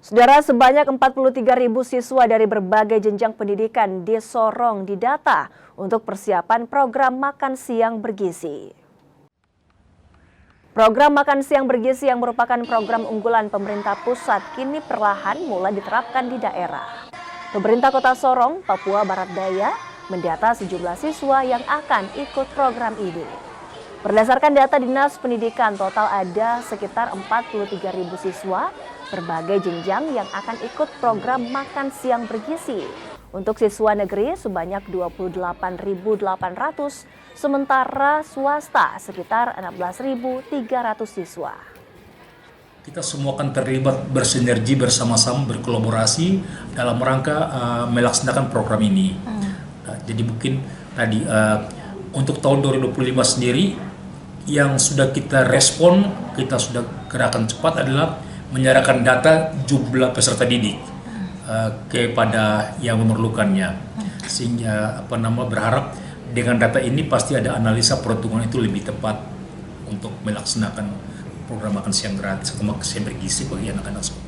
Saudara, sebanyak 43.000 siswa dari berbagai jenjang pendidikan di Sorong didata untuk persiapan program makan siang bergizi. Program makan siang bergizi yang merupakan program unggulan pemerintah pusat kini perlahan mulai diterapkan di daerah. Pemerintah Kota Sorong, Papua Barat Daya, mendata sejumlah siswa yang akan ikut program ini. Berdasarkan data Dinas Pendidikan, total ada sekitar 43.000 siswa berbagai jenjang yang akan ikut program makan siang bergizi. Untuk siswa negeri sebanyak 28.800, sementara swasta sekitar 16.300 siswa. Kita semua akan terlibat bersinergi bersama-sama berkolaborasi dalam rangka melaksanakan program ini. Jadi mungkin tadi untuk tahun 2025 sendiri yang sudah kita respon, kita sudah gerakan cepat adalah menyerahkan data jumlah peserta didik kepada yang memerlukannya, sehingga berharap dengan data ini pasti ada analisa perhitungan itu lebih tepat untuk melaksanakan program makan siang gratis atau makan siang bergizi bagi anak-anak sekolah.